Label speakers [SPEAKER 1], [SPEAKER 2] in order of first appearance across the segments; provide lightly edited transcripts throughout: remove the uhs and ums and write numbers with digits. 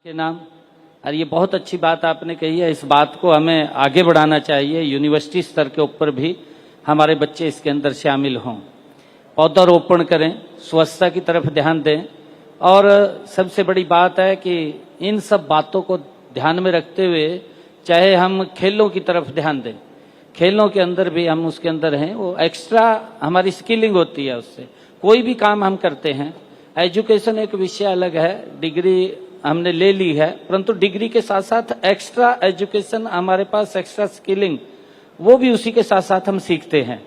[SPEAKER 1] के नाम। और ये बहुत अच्छी बात आपने कही है, इस बात को हमें आगे बढ़ाना चाहिए। यूनिवर्सिटी स्तर के ऊपर भी हमारे बच्चे इसके अंदर शामिल हों, पौधारोपण करें, स्वच्छता की तरफ ध्यान दें। और सबसे बड़ी बात है कि इन सब बातों को ध्यान में रखते हुए चाहे हम खेलों की तरफ ध्यान दें, खेलों के अंदर भी हम उसके अंदर हैं, वो एक्स्ट्रा हमारी स्किलिंग होती है। उससे कोई भी काम हम करते हैं, एजुकेशन एक विषय अलग है, डिग्री हमने ले ली है, परंतु डिग्री के साथ साथ एक्स्ट्रा एजुकेशन हमारे पास, एक्स्ट्रा स्किलिंग वो भी उसी के साथ साथ हम सीखते हैं,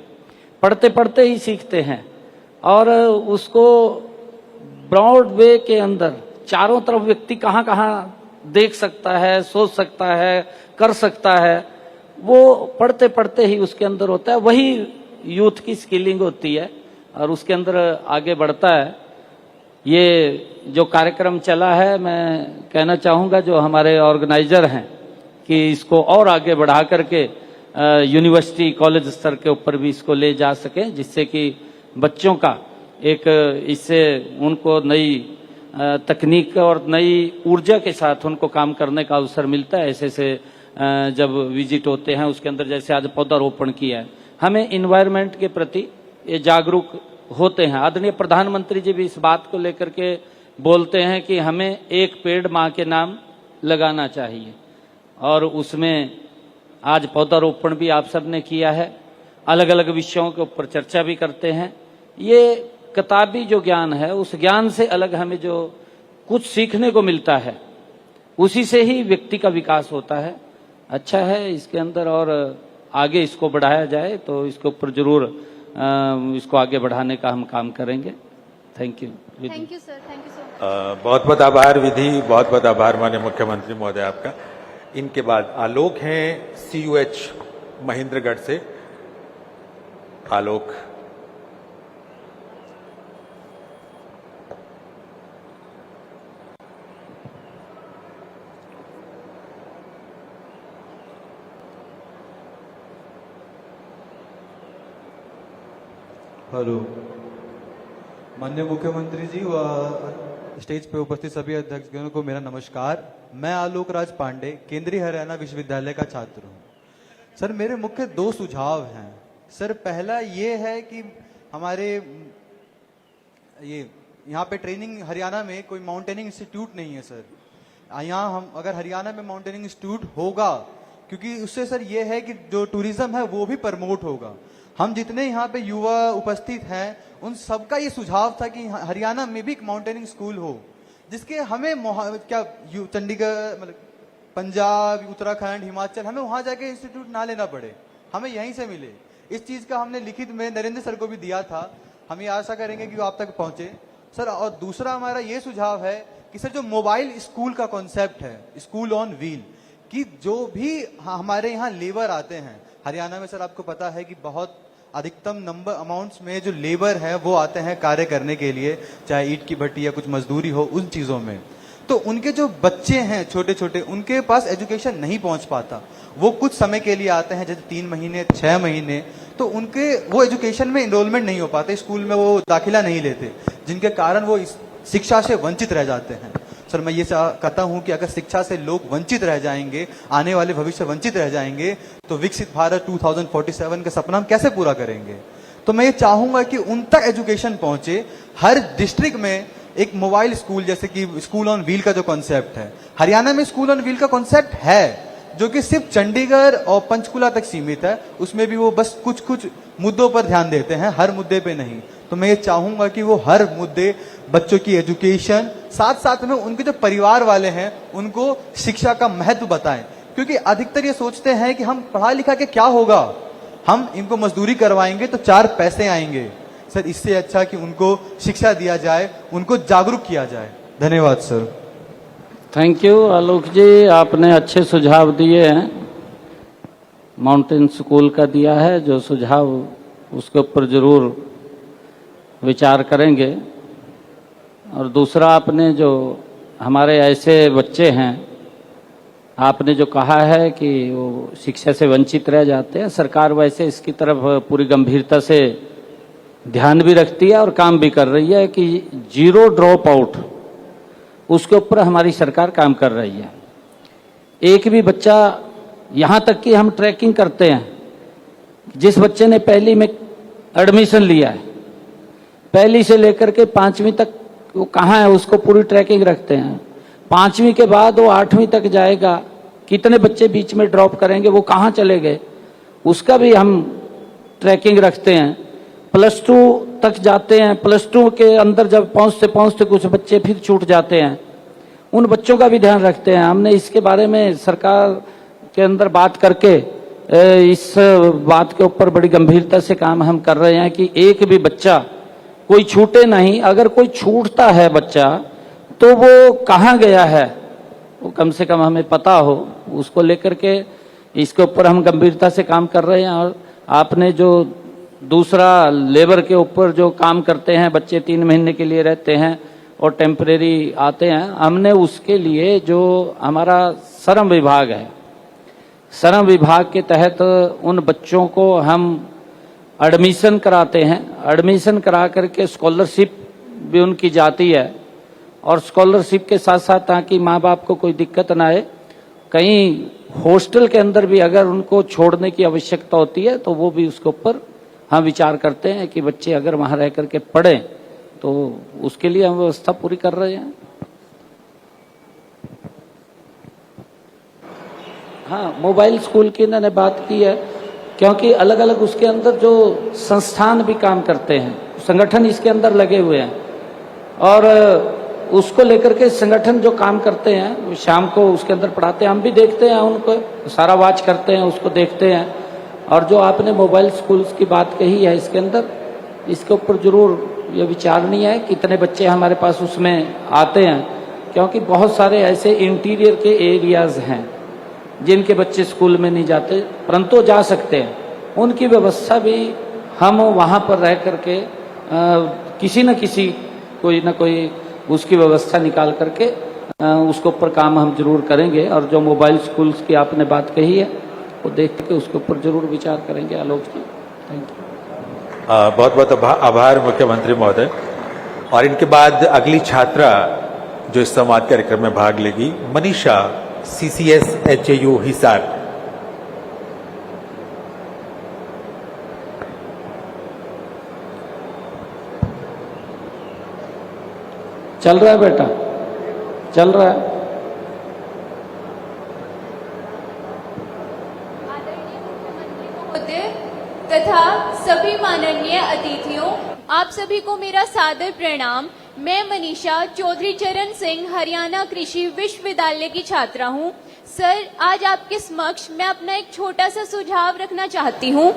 [SPEAKER 1] पढ़ते पढ़ते ही सीखते हैं। और उसको ब्रॉड वे के अंदर चारों तरफ व्यक्ति कहाँ कहाँ देख सकता है, सोच सकता है, कर सकता है, वो पढ़ते पढ़ते ही उसके अंदर होता है। वही यूथ की स्किलिंग होती है और उसके अंदर आगे बढ़ता है। ये जो कार्यक्रम चला है, मैं कहना चाहूँगा जो हमारे ऑर्गेनाइजर हैं कि इसको और आगे बढ़ा करके यूनिवर्सिटी कॉलेज स्तर के ऊपर भी इसको ले जा सकें, जिससे कि बच्चों का एक इससे उनको नई तकनीक और नई ऊर्जा के साथ उनको काम करने का अवसर मिलता है। ऐसे से जब विजिट होते हैं उसके अंदर, जैसे आज पौधारोपण किया है, हमें इन्वायरमेंट के प्रति ये जागरूक होते हैं। आदरणीय प्रधानमंत्री जी भी इस बात को लेकर के बोलते हैं कि हमें एक पेड़ माँ के नाम लगाना चाहिए, और उसमें आज पौधारोपण भी आप सबने किया है। अलग अलग विषयों के ऊपर चर्चा भी करते हैं। ये किताबी जो ज्ञान है, उस ज्ञान से अलग हमें जो कुछ सीखने को मिलता है, उसी से ही व्यक्ति का विकास होता है। अच्छा है इसके अंदर, और आगे इसको बढ़ाया जाए तो इसके ऊपर जरूर इसको आगे बढ़ाने का हम काम करेंगे। Thank you.
[SPEAKER 2] Thank you sir, thank you so much.
[SPEAKER 3] बहुत बहुत आभार विधि, बहुत बहुत आभार माननीय मुख्यमंत्री महोदय आपका। इनके बाद आलोक हैं CUH महेंद्रगढ़ से। आलोक।
[SPEAKER 4] हेलो, माननीय मुख्यमंत्री जी व स्टेज पे उपस्थित सभी अध्यक्षगणों को मेरा नमस्कार। मैं आलोक राज पांडे केंद्रीय हरियाणा विश्वविद्यालय का छात्र हूँ। सर, मेरे मुख्य 2 सुझाव हैं। सर, पहला ये है कि हमारे यहाँ पे ट्रेनिंग, हरियाणा में कोई माउंटेनिंग इंस्टीट्यूट नहीं है सर। यहाँ हम अगर हरियाणा में माउंटेनिंग इंस्टीट्यूट होगा, क्योंकि उससे सर ये है कि जो टूरिज्म है वो भी प्रमोट होगा। हम जितने यहाँ पे युवा उपस्थित हैं, उन सबका ये सुझाव था कि हरियाणा में भी एक माउंटेनिंग स्कूल हो, जिसके हमें क्या चंडीगढ़, मतलब पंजाब, उत्तराखंड, हिमाचल, हमें वहां जाके इंस्टीट्यूट ना लेना पड़े, हमें यहीं से मिले। इस चीज का हमने लिखित में नरेंद्र सर को भी दिया था। हम ये आशा करेंगे कि वो आप तक पहुंचे सर। और दूसरा हमारा ये सुझाव है कि सर, जो मोबाइल स्कूल का कॉन्सेप्ट है, स्कूल ऑन व्हील, कि जो भी हमारे यहाँ लेबर आते हैं हरियाणा में, सर आपको पता है कि बहुत अधिकतम नंबर अमाउंट्स में जो लेबर है वो आते हैं कार्य करने के लिए, चाहे ईंट की भट्टी या कुछ मजदूरी हो, उन चीजों में। तो उनके जो बच्चे हैं छोटे छोटे, उनके पास एजुकेशन नहीं पहुंच पाता। वो कुछ समय के लिए आते हैं, जैसे 3 महीने 6 महीने, तो उनके वो एजुकेशन में इनरोलमेंट नहीं हो पाते, स्कूल में वो दाखिला नहीं लेते, जिनके कारण वो शिक्षा से वंचित रह जाते हैं। सर, मैं ये कहता हूं कि अगर शिक्षा से लोग वंचित रह जाएंगे, आने वाले भविष्य वंचित रह जाएंगे, तो विकसित भारत 2047 का सपना हम कैसे पूरा करेंगे। तो मैं ये चाहूंगा कि उन तक एजुकेशन पहुंचे। हर डिस्ट्रिक्ट में एक मोबाइल स्कूल, जैसे कि स्कूल ऑन व्हील का जो कॉन्सेप्ट है, हरियाणा में स्कूल ऑन व्हील का कॉन्सेप्ट है, जो कि सिर्फ चंडीगढ़ और पंचकुला तक सीमित है। उसमें भी वो बस कुछ कुछ मुद्दों पर ध्यान देते हैं, हर मुद्दे पे नहीं। तो मैं ये चाहूंगा कि वो हर मुद्दे, बच्चों की एजुकेशन, साथ साथ में उनके जो परिवार वाले हैं उनको शिक्षा का महत्व बताएं। क्योंकि अधिकतर ये सोचते हैं कि हम पढ़ा लिखा के क्या होगा, हम इनको मजदूरी करवाएंगे तो 4 पैसे आएंगे। सर, इससे अच्छा कि उनको शिक्षा दिया जाए, उनको जागरूक किया जाए। धन्यवाद सर।
[SPEAKER 1] थैंक यू आलोक जी, आपने अच्छे सुझाव दिए हैं। माउंटेन स्कूल का दिया है जो सुझाव, उसके ऊपर जरूर विचार करेंगे। और दूसरा, आपने जो हमारे ऐसे बच्चे हैं, आपने जो कहा है कि वो शिक्षा से वंचित रह जाते हैं, सरकार वैसे इसकी तरफ पूरी गंभीरता से ध्यान भी रखती है और काम भी कर रही है कि 0 ड्रॉप आउट उसके ऊपर हमारी सरकार काम कर रही है। एक भी बच्चा, यहाँ तक कि हम ट्रैकिंग करते हैं, जिस बच्चे ने पहली में एडमिशन लिया है, पहली से लेकर के 5वीं तक वो कहाँ है उसको पूरी ट्रैकिंग रखते हैं। 5वीं के बाद वो 8वीं तक जाएगा, कितने बच्चे बीच में ड्रॉप करेंगे, वो कहाँ चले गए, उसका भी हम ट्रैकिंग रखते हैं। +2 तक जाते हैं, +2 के अंदर जब पहुँचते पहुँचते कुछ बच्चे फिर छूट जाते हैं, उन बच्चों का भी ध्यान रखते हैं। हमने इसके बारे में सरकार के अंदर बात करके इस बात के ऊपर बड़ी गंभीरता से काम हम कर रहे हैं कि एक भी बच्चा कोई छूटे नहीं। अगर कोई छूटता है बच्चा तो वो कहाँ गया है वो कम से कम हमें पता हो, उसको लेकर के इसके ऊपर हम गंभीरता से काम कर रहे हैं। और आपने जो दूसरा लेबर के ऊपर जो काम करते हैं, बच्चे 3 महीने के लिए रहते हैं और टेम्परेरी आते हैं, हमने उसके लिए जो हमारा श्रम विभाग है, श्रम विभाग के तहत उन बच्चों को हम एडमिशन कराते हैं। एडमिशन करा करके स्कॉलरशिप भी उनकी जाती है, और स्कॉलरशिप के साथ साथ ताकि माँ बाप को कोई दिक्कत ना आए, कहीं हॉस्टल के अंदर भी अगर उनको छोड़ने की आवश्यकता होती है तो वो भी उसके ऊपर हम विचार करते हैं कि बच्चे अगर वहाँ रह करके पढ़ें, तो उसके लिए हम व्यवस्था पूरी कर रहे हैं। हाँ, मोबाइल स्कूल की इन्होंने बात की है, क्योंकि अलग अलग उसके अंदर जो संस्थान भी काम करते हैं, संगठन इसके अंदर लगे हुए हैं, और उसको लेकर के संगठन जो काम करते हैं वो शाम को उसके अंदर पढ़ाते हैं। हम भी देखते हैं उनको, सारा वॉच करते हैं, उसको देखते हैं। और जो आपने मोबाइल स्कूल्स की बात कही है, इसके अंदर इसके ऊपर जरूर ये विचारणीय है कितने बच्चे हमारे पास उसमें आते हैं, क्योंकि बहुत सारे ऐसे इंटीरियर के एरियाज हैं जिनके बच्चे स्कूल में नहीं जाते, परंतु जा सकते हैं। उनकी व्यवस्था भी हम वहाँ पर रह करके किसी न किसी कोई ना कोई उसकी व्यवस्था निकाल करके उसके ऊपर काम हम जरूर करेंगे। और जो मोबाइल स्कूल्स की आपने बात कही है वो देख के उसके ऊपर जरूर विचार करेंगे। आलोक जी, थैंक यू।
[SPEAKER 3] बहुत बहुत आभार मुख्यमंत्री महोदय। और इनके बाद अगली छात्रा जो इस संवाद कार्यक्रम में भाग लेगी, मनीषा, CCS HAU हिसार।
[SPEAKER 1] चल रहा है बेटा, चल रहा है।
[SPEAKER 2] आदरणीय मुख्यमंत्री महोदय तथा सभी माननीय अतिथियों, आप सभी को मेरा सादर प्रणाम। मैं मनीषा चौधरी चरण सिंह हरियाणा कृषि विश्वविद्यालय की छात्रा हूं। सर, आज आपके समक्ष मैं अपना एक छोटा सा सुझाव रखना चाहती हूं।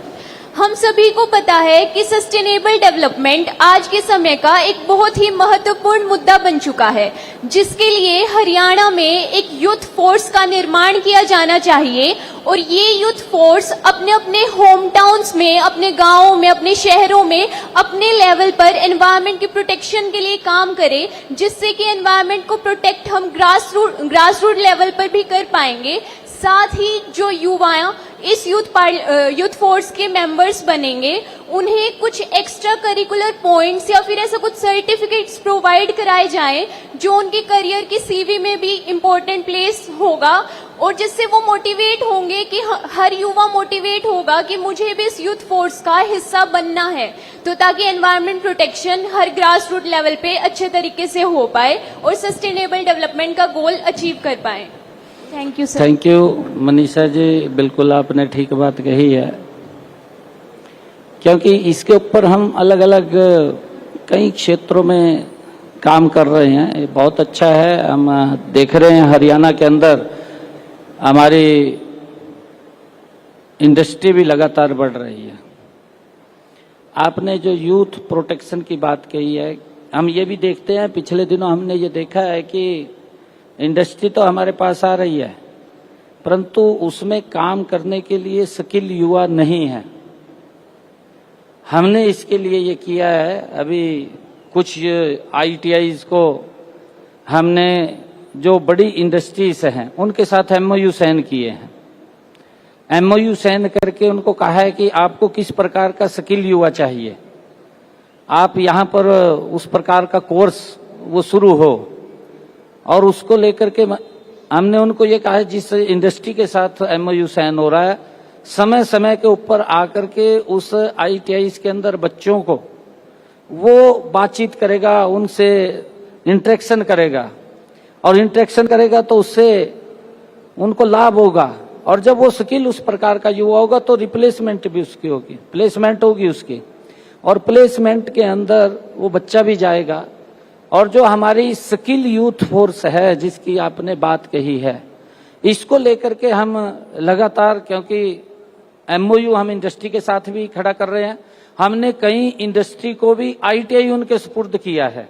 [SPEAKER 2] हम सभी को पता है कि सस्टेनेबल डेवलपमेंट आज के समय का एक बहुत ही महत्वपूर्ण मुद्दा बन चुका है, जिसके लिए हरियाणा में एक यूथ फोर्स का निर्माण किया जाना चाहिए। और ये यूथ फोर्स अपने अपने होम टाउन्स में, अपने गांवों में, अपने शहरों में अपने लेवल पर एनवायरनमेंट की प्रोटेक्शन के लिए काम करे, जिससे कि एनवायरनमेंट को प्रोटेक्ट हम ग्रास रूट लेवल पर भी कर पाएंगे। साथ ही जो युवा इस यूथ फोर्स के मेंबर्स बनेंगे, उन्हें कुछ एक्स्ट्रा करिकुलर पॉइंट्स या फिर ऐसा कुछ सर्टिफिकेट्स प्रोवाइड कराए जाएं जो उनके करियर की CV में भी इम्पोर्टेंट प्लेस होगा, और जिससे वो मोटिवेट होंगे कि हर युवा मोटिवेट होगा कि मुझे भी इस यूथ फोर्स का हिस्सा बनना है, तो ताकि एनवायरनमेंट प्रोटेक्शन हर ग्रास रूट लेवल पे अच्छे तरीके से हो पाए और सस्टेनेबल डेवलपमेंट का गोल अचीव कर पाए। Thank you sir.
[SPEAKER 1] Thank you Manisha ji, बिल्कुल आपने ठीक बात कही है, क्योंकि इसके ऊपर हम अलग अलग कई क्षेत्रों में काम कर रहे हैं। ये बहुत अच्छा है। हम देख रहे हैं हरियाणा के अंदर हमारी इंडस्ट्री भी लगातार बढ़ रही है। आपने जो यूथ प्रोटेक्शन की बात कही है, हम ये भी देखते हैं, पिछले दिनों हमने ये देखा है कि इंडस्ट्री तो हमारे पास आ रही है, परंतु उसमें काम करने के लिए स्किल युवा नहीं है। हमने इसके लिए ये किया है, अभी कुछ ITIs को हमने जो बड़ी इंडस्ट्रीज हैं उनके साथ MOU साइन किए हैं। MOU साइन करके उनको कहा है कि आपको किस प्रकार का स्किल युवा चाहिए, आप यहाँ पर उस प्रकार का कोर्स वो शुरू हो, और उसको लेकर के हमने उनको ये कहा है जिस इंडस्ट्री के साथ MOU साइन हो रहा है, समय समय के ऊपर आकर के उस ITI के अंदर बच्चों को वो बातचीत करेगा, उनसे इंटरेक्शन करेगा, और इंटरेक्शन करेगा तो उससे उनको लाभ होगा। और जब वो स्किल उस प्रकार का युवा होगा तो रिप्लेसमेंट भी उसकी होगी, प्लेसमेंट होगी उसकी, और प्लेसमेंट के अंदर वो बच्चा भी जाएगा। और जो हमारी स्किल यूथ फोर्स है जिसकी आपने बात कही है, इसको लेकर के हम लगातार, क्योंकि MOU हम इंडस्ट्री के साथ भी खड़ा कर रहे हैं, हमने कई इंडस्ट्री को भी ITI उनके सुपुर्द किया है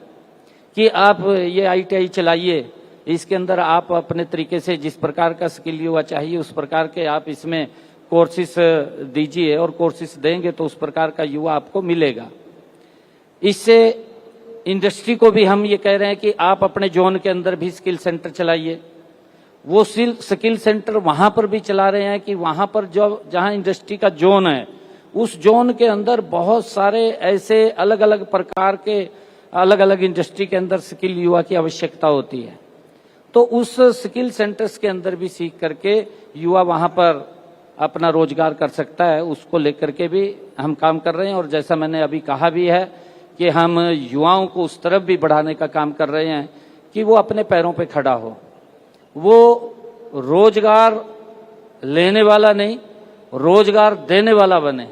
[SPEAKER 1] कि आप ये ITI चलाइए, इसके अंदर आप अपने तरीके से जिस प्रकार का स्किल युवा चाहिए उस प्रकार के आप इसमें कोर्सेस दीजिए, और कोर्सेस देंगे तो उस प्रकार का युवा आपको मिलेगा। इससे इंडस्ट्री को भी हम ये कह रहे हैं कि आप अपने जोन के अंदर भी स्किल सेंटर चलाइए। वो स्किल सेंटर वहां पर भी चला रहे हैं कि वहां पर जो जहां इंडस्ट्री का जोन है, उस जोन के अंदर बहुत सारे ऐसे अलग अलग प्रकार के अलग अलग इंडस्ट्री के अंदर स्किल युवा की आवश्यकता होती है, तो उस स्किल सेंटर्स के अंदर भी सीख करके युवा वहां पर अपना रोजगार कर सकता है। उसको लेकर के भी हम काम कर रहे हैं, और जैसा मैंने अभी कहा भी है कि हम युवाओं को उस तरफ भी बढ़ाने का काम कर रहे हैं कि वो अपने पैरों पे खड़ा हो, वो रोजगार लेने वाला नहीं, रोजगार देने वाला बने।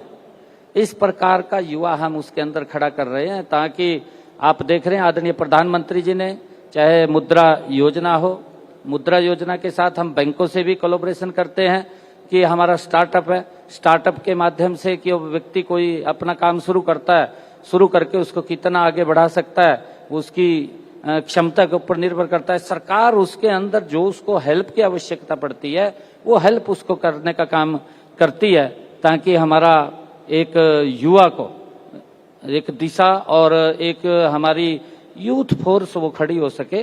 [SPEAKER 1] इस प्रकार का युवा हम उसके अंदर खड़ा कर रहे हैं, ताकि आप देख रहे हैं आदरणीय प्रधानमंत्री जी ने, चाहे मुद्रा योजना हो, मुद्रा योजना के साथ हम बैंकों से भी कोलैबोरेशन करते हैं कि हमारा स्टार्टअप है, स्टार्टअप के माध्यम से कि वो व्यक्ति कोई अपना काम शुरू करता है, शुरू करके उसको कितना आगे बढ़ा सकता है, उसकी क्षमता के ऊपर निर्भर करता है। सरकार उसके अंदर जो उसको हेल्प की आवश्यकता पड़ती है वो हेल्प उसको करने का काम करती है, ताकि हमारा एक युवा को एक दिशा और एक हमारी यूथ फोर्स वो खड़ी हो सके,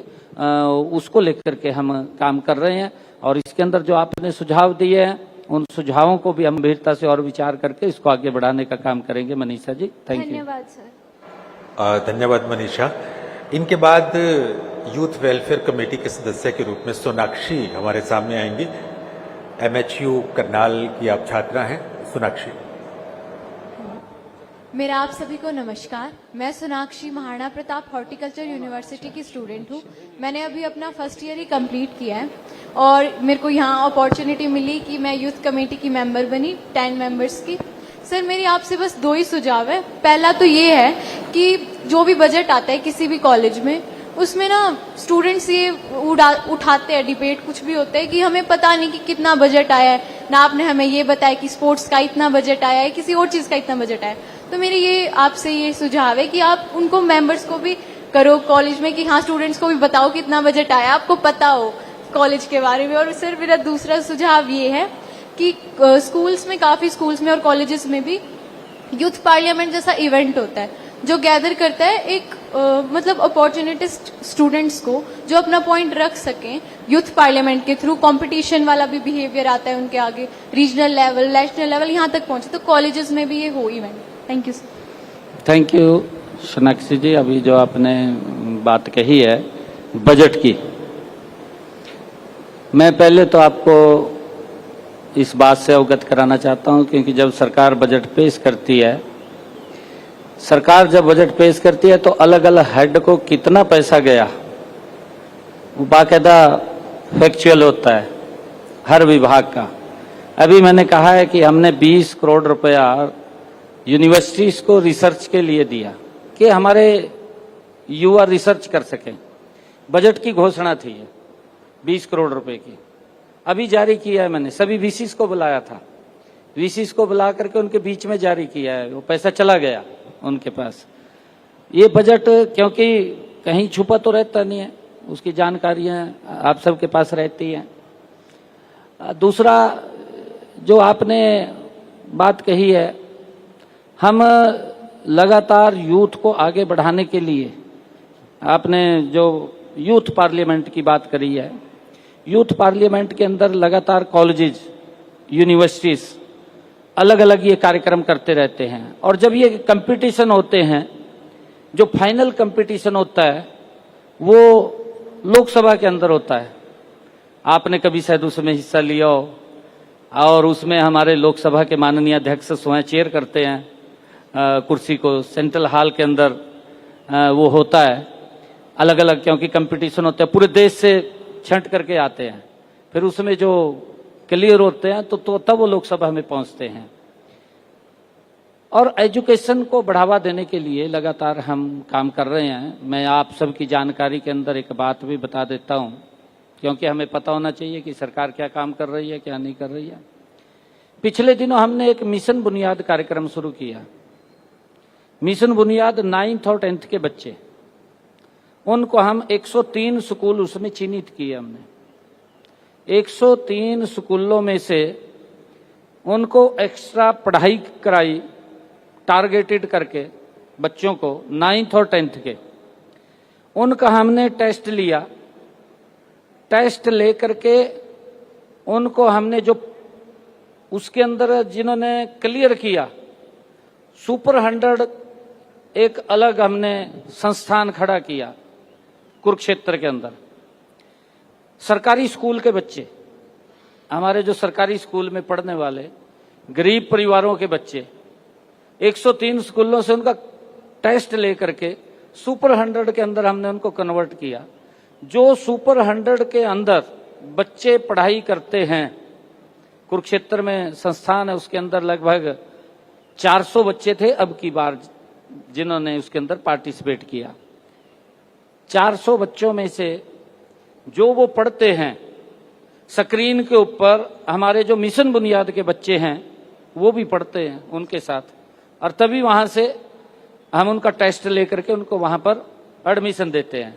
[SPEAKER 1] उसको लेकर के हम काम कर रहे हैं। और इसके अंदर जो आपने सुझाव दिए हैं, उन सुझावों को भी हम गंभीरता से और विचार करके इसको आगे बढ़ाने का काम करेंगे। Manisha ji, thank you.
[SPEAKER 2] धन्यवाद सर।
[SPEAKER 3] धन्यवाद मनीषा। इनके बाद यूथ वेलफेयर कमेटी के सदस्य के रूप में सोनाक्षी हमारे सामने आएंगी। MHU करनाल की आप छात्रा हैं। सोनाक्षी।
[SPEAKER 5] मेरा आप सभी को नमस्कार। मैं सोनाक्षी महाराणा प्रताप हॉर्टिकल्चर यूनिवर्सिटी की स्टूडेंट हूँ। मैंने अभी अपना फर्स्ट ईयर ही कंप्लीट किया है और मेरे को यहाँ अपॉर्चुनिटी मिली कि मैं यूथ कमेटी की मेंबर बनी 10 मेंबर्स की। सर, मेरी आपसे बस 2 ही सुझाव है। पहला तो ये है कि जो भी बजट आता है किसी भी कॉलेज में, उसमें ना स्टूडेंट्स ये उठाते हैं, डिबेट कुछ भी होता है कि हमें पता नहीं कि कितना बजट आया है, ना आपने हमें ये बताया कि स्पोर्ट्स का इतना बजट आया है, किसी और चीज़ का इतना बजट आया है। तो मेरी ये आपसे ये सुझाव है कि आप उनको मेंबर्स को भी करो कॉलेज में कि हाँ, स्टूडेंट्स को भी बताओ कितना बजट आया, आपको पता हो कॉलेज के बारे में। और सर, मेरा दूसरा सुझाव ये है कि स्कूल्स में, काफ़ी स्कूल्स में और कॉलेजेस में भी यूथ पार्लियामेंट जैसा इवेंट होता है जो गैदर करता है एक मतलब अपॉर्चुनिटिस्ट स्टूडेंट्स को जो अपना पॉइंट रख सकें। यूथ पार्लियामेंट के थ्रू कंपटीशन वाला भी बिहेवियर आता है उनके आगे, रीजनल लेवल, नेशनल लेवल, यहाँ तक पहुंचे। तो कॉलेजेस में भी ये हो event. Thank you sir.
[SPEAKER 1] Thank you Sonakshi ji. अभी जो आपने बात कही है बजट की, मैं पहले तो आपको इस बात से अवगत कराना चाहता हूं, क्योंकि जब सरकार बजट पेश करती है, सरकार जब बजट पेश करती है तो अलग अलग हेड को कितना पैसा गया वो बाकायदा फैक्चुअल होता है हर विभाग का। अभी मैंने कहा है कि हमने 20 करोड़ रुपया यूनिवर्सिटीज को रिसर्च के लिए दिया कि हमारे युवा रिसर्च कर सकें। बजट की घोषणा थी ये 20 करोड़ रुपए की, अभी जारी किया है मैंने। सभी VCs को बुलाया था, VCs को बुला करके उनके बीच में जारी किया है, वो पैसा चला गया उनके पास। ये बजट क्योंकि कहीं छुपा तो रहता नहीं है, उसकी जानकारियां आप सबके पास रहती हैं। दूसरा जो आपने बात कही है, हम लगातार यूथ को आगे बढ़ाने के लिए, आपने जो यूथ पार्लियामेंट की बात करी है, यूथ पार्लियामेंट के अंदर लगातार कॉलेजेस, यूनिवर्सिटीज अलग अलग ये कार्यक्रम करते रहते हैं। और जब ये कंपटीशन होते हैं, जो फाइनल कंपटीशन होता है वो लोकसभा के अंदर होता है। आपने कभी शायद उसमें हिस्सा लिया हो, और उसमें हमारे लोकसभा के माननीय अध्यक्ष स्वयं चेयर करते हैं कुर्सी को। सेंट्रल हॉल के अंदर वो होता है अलग अलग, क्योंकि कंपटीशन होता है, पूरे देश से छंट करके आते हैं, फिर उसमें जो क्लियर होते हैं तो तब वो लोकसभा में पहुंचते हैं। और एजुकेशन को बढ़ावा देने के लिए लगातार हम काम कर रहे हैं। मैं आप सबकी जानकारी के अंदर एक बात भी बता देता हूं, क्योंकि हमें पता होना चाहिए कि सरकार क्या काम कर रही है, क्या नहीं कर रही है। पिछले दिनों हमने एक मिशन बुनियाद कार्यक्रम शुरू किया। मिशन बुनियाद 9th और 10th के बच्चे, उनको हम 103 स्कूल उसमें चिन्हित किए हमने। 103 स्कूलों में से उनको एक्स्ट्रा पढ़ाई कराई, टारगेटेड करके बच्चों को 9th और 10th के। उनका हमने टेस्ट लिया, टेस्ट लेकर के उनको हमने जो उसके अंदर जिन्होंने क्लियर किया, सुपर 100 एक अलग हमने संस्थान खड़ा किया कुरुक्षेत्र के अंदर। सरकारी स्कूल के बच्चे, हमारे जो सरकारी स्कूल में पढ़ने वाले गरीब परिवारों के बच्चे, 103 स्कूलों से उनका टेस्ट लेकर के सुपर 100 के अंदर हमने उनको कन्वर्ट किया। जो सुपर 100 के अंदर बच्चे पढ़ाई करते हैं, कुरुक्षेत्र में संस्थान है, उसके अंदर लगभग 400 बच्चे थे अब की बार जिन्होंने उसके अंदर पार्टिसिपेट किया। 400 बच्चों में से जो वो पढ़ते हैं, स्क्रीन के ऊपर हमारे जो मिशन बुनियाद के बच्चे हैं वो भी पढ़ते हैं उनके साथ, और तभी वहां से हम उनका टेस्ट लेकर के उनको वहां पर एडमिशन देते हैं।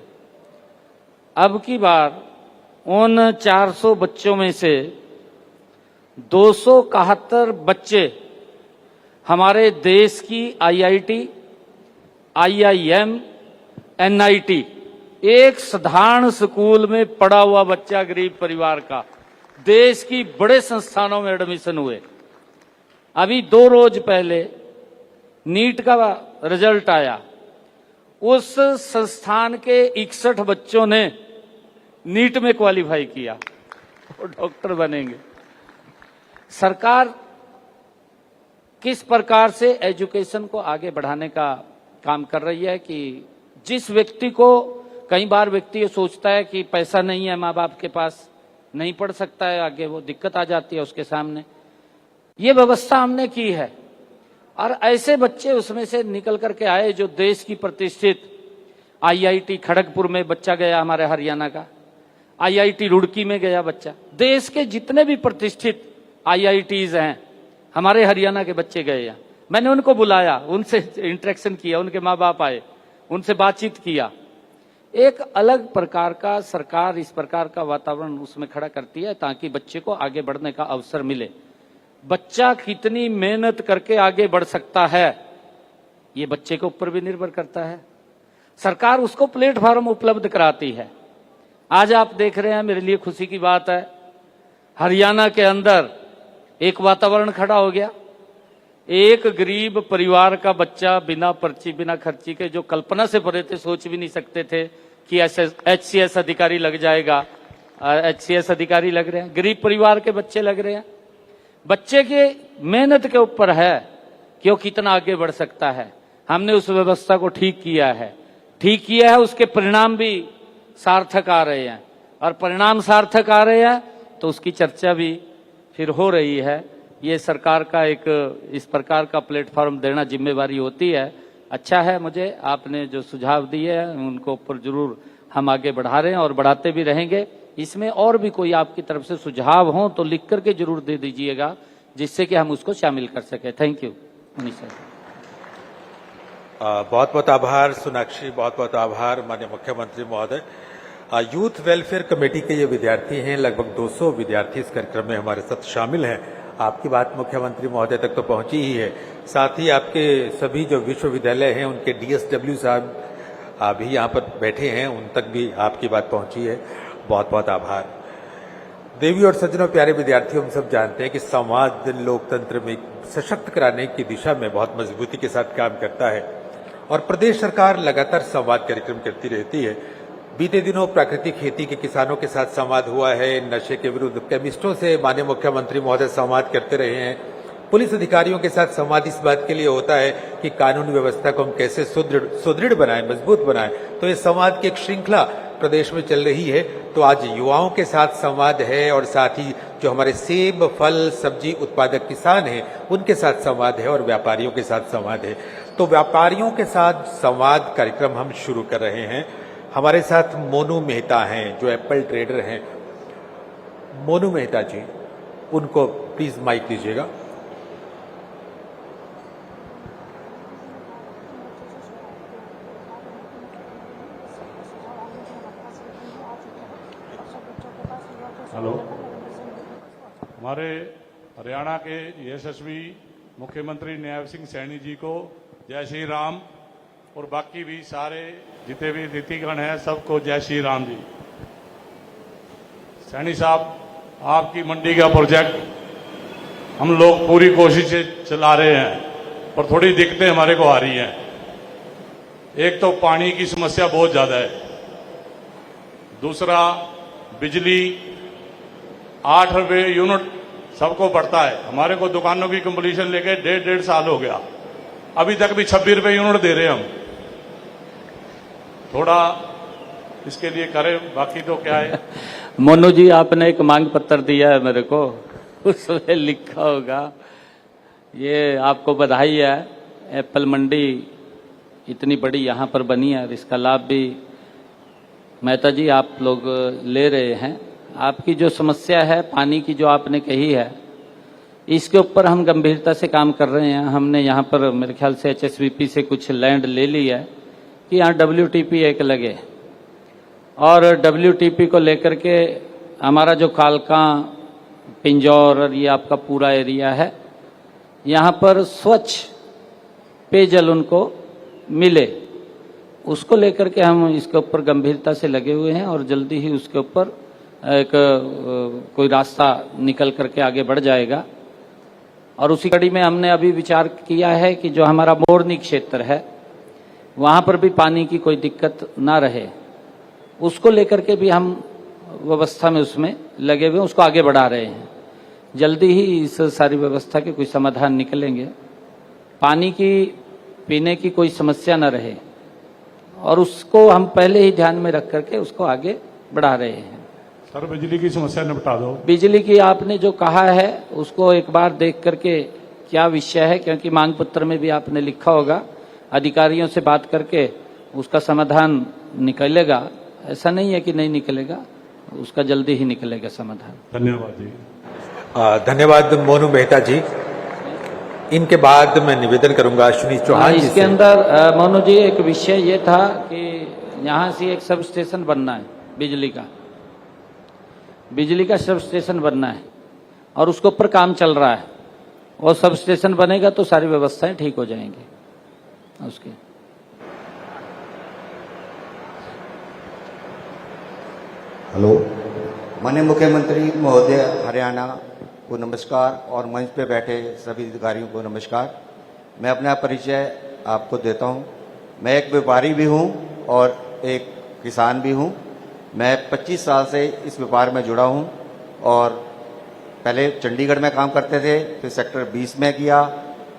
[SPEAKER 1] अब की बार उन 400 बच्चों में से 271 बच्चे हमारे देश की IIT, IIM, NIT, एक साधारण स्कूल में पढ़ा हुआ बच्चा गरीब परिवार का देश की बड़े संस्थानों में एडमिशन हुए। अभी 2 रोज पहले नीट का रिजल्ट आया, उस संस्थान के 61 बच्चों ने नीट में क्वालिफाई किया, वो डॉक्टर बनेंगे। सरकार किस प्रकार से एजुकेशन को आगे बढ़ाने का काम कर रही है कि जिस व्यक्ति को, कई बार व्यक्ति ये सोचता है कि पैसा नहीं है माँ बाप के पास, नहीं पढ़ सकता है आगे, वो दिक्कत आ जाती है उसके सामने, ये व्यवस्था हमने की है। और ऐसे बच्चे उसमें से निकल करके आए जो देश की प्रतिष्ठित IIT खड़गपुर में बच्चा गया, हमारे हरियाणा का IIT रुड़की में गया बच्चा, देश के जितने भी प्रतिष्ठित IITs हैं हमारे हरियाणा के बच्चे गए हैं। मैंने उनको बुलाया, उनसे इंटरेक्शन किया, उनके माँ बाप आए, उनसे बातचीत किया। एक अलग प्रकार का सरकार इस प्रकार का वातावरण उसमें खड़ा करती है ताकि बच्चे को आगे बढ़ने का अवसर मिले। बच्चा कितनी मेहनत करके आगे बढ़ सकता है ये बच्चे के ऊपर भी निर्भर करता है। सरकार उसको प्लेटफॉर्म उपलब्ध कराती है। आज आप देख रहे हैं, मेरे लिए खुशी की बात है, हरियाणा के अंदर एक वातावरण खड़ा हो गया। एक गरीब परिवार का बच्चा बिना पर्ची बिना खर्ची के, जो कल्पना से परे थे, सोच भी नहीं सकते थे कि HCS अधिकारी लग जाएगा, HCS अधिकारी लग रहे हैं, गरीब परिवार के बच्चे लग रहे हैं। बच्चे के मेहनत के ऊपर है कि वो कितना आगे बढ़ सकता है। हमने उस व्यवस्था को ठीक किया है, उसके परिणाम भी सार्थक आ रहे हैं, और परिणाम सार्थक आ रहे हैं तो उसकी चर्चा भी फिर हो रही है। ये सरकार का एक इस प्रकार का प्लेटफॉर्म देना जिम्मेवारी होती है। अच्छा है, मुझे आपने जो सुझाव दिए हैं उनको ऊपर जरूर हम आगे बढ़ा रहे हैं और बढ़ाते भी रहेंगे। इसमें और भी कोई आपकी तरफ से सुझाव हो तो लिख करके जरूर दे दीजिएगा, जिससे कि हम उसको शामिल कर सके। Thank you Manisha.
[SPEAKER 3] बहुत बहुत आभार सोनाक्षी, बहुत बहुत आभार माननीय मुख्यमंत्री महोदय। यूथ वेलफेयर कमेटी के ये विद्यार्थी हैं, लगभग 200 विद्यार्थी इस कार्यक्रम में हमारे साथ शामिल हैं। आपकी बात मुख्यमंत्री महोदय तक तो पहुंची ही है, साथ ही आपके सभी जो विश्वविद्यालय हैं उनके DSW साहब भी यहाँ पर बैठे हैं, उन तक भी आपकी बात पहुंची है। बहुत बहुत आभार। देवी और सज्जनों, प्यारे विद्यार्थियों, हम सब जानते हैं कि समाज लोकतंत्र में सशक्त कराने की दिशा में बहुत मजबूती के साथ काम करता है और प्रदेश सरकार लगातार संवाद कार्यक्रम करती रहती है। बीते दिनों प्राकृतिक खेती के किसानों के साथ संवाद हुआ है, नशे के विरुद्ध केमिस्टों से माननीय मुख्यमंत्री महोदय संवाद करते रहे हैं। पुलिस अधिकारियों के साथ संवाद इस बात के लिए होता है कि कानून व्यवस्था को हम कैसे सुदृढ़ बनाएं, मजबूत बनाएं। तो इस संवाद की एक श्रृंखला प्रदेश में चल रही है। तो आज युवाओं के साथ संवाद है और साथ ही जो हमारे सेब, फल, सब्जी उत्पादक किसान हैं उनके साथ संवाद है और व्यापारियों के साथ संवाद है। तो व्यापारियों के साथ संवाद कार्यक्रम हम शुरू कर रहे हैं। हमारे साथ मोनू मेहता हैं जो एप्पल ट्रेडर हैं। मोनू मेहता जी, उनको प्लीज माइक दीजिएगा।
[SPEAKER 6] हेलो, हमारे हरियाणा के यशस्वी मुख्यमंत्री नैब सिंह सैनी जी को जय श्री राम, और बाकी भी सारे जितने भी अतिथिगण हैं सबको जय श्री राम जी। सैनी साहब, आपकी मंडी का प्रोजेक्ट हम लोग पूरी कोशिश से चला रहे हैं, पर थोड़ी दिक्कतें हमारे को आ रही हैं। एक तो पानी की समस्या बहुत ज्यादा है, दूसरा बिजली 8 रुपये यूनिट सबको पड़ता है। हमारे को दुकानों की कंप्लीशन लेके 1.5 साल हो गया, अभी तक भी 26 रुपये यूनिट दे रहे हैं हम। थोड़ा इसके लिए करें, बाकी तो क्या है।
[SPEAKER 1] मोनू जी, आपने एक मांग पत्र दिया है मेरे को, उसमें लिखा होगा, ये आपको बधाई है, एप्पल मंडी इतनी बड़ी यहाँ पर बनी है और इसका लाभ भी मेहता जी आप लोग ले रहे हैं। आपकी जो समस्या है पानी की जो आपने कही है, इसके ऊपर हम गंभीरता से काम कर रहे हैं। हमने यहाँ पर मेरे ख्याल से HSVP से कुछ लैंड ले ली है कि यहाँ WTP एक लगे, और WTP को लेकर के हमारा जो कालका, पिंजौर और ये आपका पूरा एरिया है, यहाँ पर स्वच्छ पेयजल उनको मिले, उसको लेकर के हम इसके ऊपर गंभीरता से लगे हुए हैं और जल्दी ही उसके ऊपर एक कोई रास्ता निकल करके आगे बढ़ जाएगा। और उसी कड़ी में हमने अभी विचार किया है कि जो हमारा मोरनी क्षेत्र है वहाँ पर भी पानी की कोई दिक्कत ना रहे, उसको लेकर के भी हम व्यवस्था में उसमें लगे हुए, उसको आगे बढ़ा रहे हैं। जल्दी ही इस सारी व्यवस्था के कोई समाधान निकलेंगे, पानी की पीने की कोई समस्या न रहे, और उसको हम पहले ही ध्यान में रख करके उसको आगे बढ़ा रहे हैं।
[SPEAKER 6] सर, बिजली की समस्या निपटा दो।
[SPEAKER 1] बिजली की आपने जो कहा है उसको एक बार देख करके क्या विषय है, क्योंकि मांग पत्र में भी आपने लिखा होगा, अधिकारियों से बात करके उसका समाधान निकलेगा। ऐसा नहीं है कि नहीं निकलेगा, उसका जल्दी ही निकलेगा समाधान।
[SPEAKER 6] धन्यवाद जी।
[SPEAKER 3] धन्यवाद मोनू मेहता जी। इनके बाद मैं निवेदन करूंगा अश्विनी चौहान जी से।
[SPEAKER 1] इसके अंदर मोनू जी एक विषय ये था कि यहाँ से एक सब स्टेशन बनना है, बिजली का सब स्टेशन बनना है और उसके ऊपर काम चल रहा है। और सब स्टेशन बनेगा तो सारी व्यवस्थाएं ठीक हो जाएंगी उसके।
[SPEAKER 7] हेलो, माननीय मुख्यमंत्री महोदय हरियाणा को नमस्कार, और मंच पे बैठे सभी अधिकारियों को नमस्कार। मैं अपना परिचय आपको देता हूं। मैं एक व्यापारी भी हूं और एक किसान भी हूं। मैं 25 साल से इस व्यापार में जुड़ा हूं और पहले चंडीगढ़ में काम करते थे, फिर सेक्टर 20 में किया,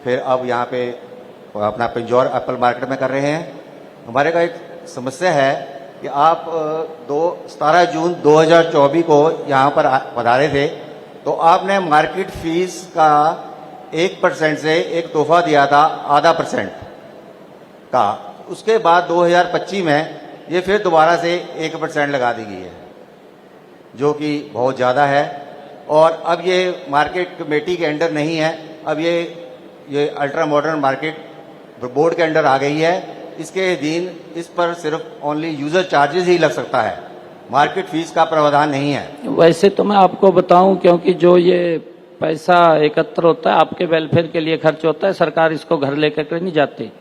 [SPEAKER 7] फिर अब यहाँ पे अपना पिंजौर एप्पल मार्केट में कर रहे हैं। हमारे का एक समस्या है कि आप 17 जून 2024 को यहाँ पर पधारे थे, तो आपने मार्केट फीस का 1% से एक तोहफा दिया था, 0.5% का। उसके बाद 2025 में ये फिर दोबारा से 1% लगा दी गई है, जो कि बहुत ज़्यादा है। और अब ये मार्केट कमेटी के अंडर नहीं है, अब ये अल्ट्रा मॉडर्न मार्केट बोर्ड के अंडर आ गई है। इसके अधीन इस पर सिर्फ ओनली यूजर चार्जेस ही लग सकता है, मार्केट फीस का प्रावधान नहीं है।
[SPEAKER 1] वैसे तो मैं आपको बताऊं, क्योंकि जो ये पैसा एकत्र होता है आपके वेलफेयर के लिए खर्च होता है, सरकार इसको घर लेकर के नहीं जाती।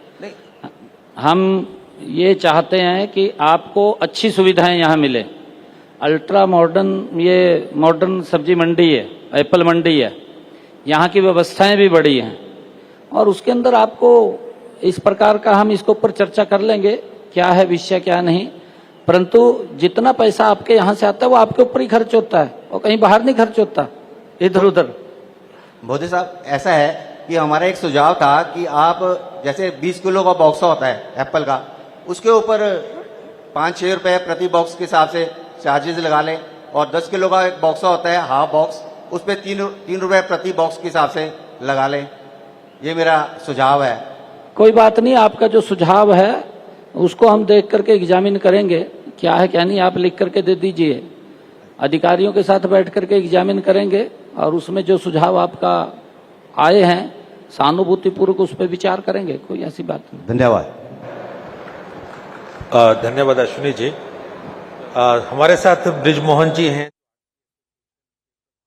[SPEAKER 1] हम ये चाहते हैं कि आपको अच्छी सुविधाएं यहाँ मिले। अल्ट्रा मॉडर्न, ये मॉडर्न सब्जी मंडी है, एप्पल मंडी है, यहाँ की व्यवस्थाएं भी बड़ी हैं, और उसके अंदर आपको इस प्रकार का, हम इसके ऊपर चर्चा कर लेंगे क्या है विषय क्या नहीं, परंतु जितना पैसा आपके यहाँ से आता है वो आपके ऊपर ही खर्च होता है और कहीं बाहर नहीं खर्च होता इधर उधर।
[SPEAKER 7] मोदी साहब, ऐसा है कि हमारा एक सुझाव था कि आप जैसे 20 किलो का बॉक्स होता है एप्पल का, उसके ऊपर 5-6 रुपए प्रति बॉक्स के हिसाब से चार्जेस लगा लें, और 10 किलो का एक बॉक्स होता है हाफ बॉक्स, उस पर 3 रुपए प्रति बॉक्स के हिसाब से लगा लें। ये मेरा सुझाव है।
[SPEAKER 1] कोई बात नहीं, आपका जो सुझाव है उसको हम देख करके एग्जामिन करेंगे, क्या है क्या नहीं आप लिख करके दे दीजिए, अधिकारियों के साथ बैठ करके एग्जामिन करेंगे और उसमें जो सुझाव आपका आए हैं सहानुभूतिपूर्वक उस पर विचार करेंगे, कोई ऐसी बात नहीं।
[SPEAKER 7] धन्यवाद।
[SPEAKER 3] धन्यवाद अश्विनी जी। हमारे साथ ब्रिजमोहन जी हैं।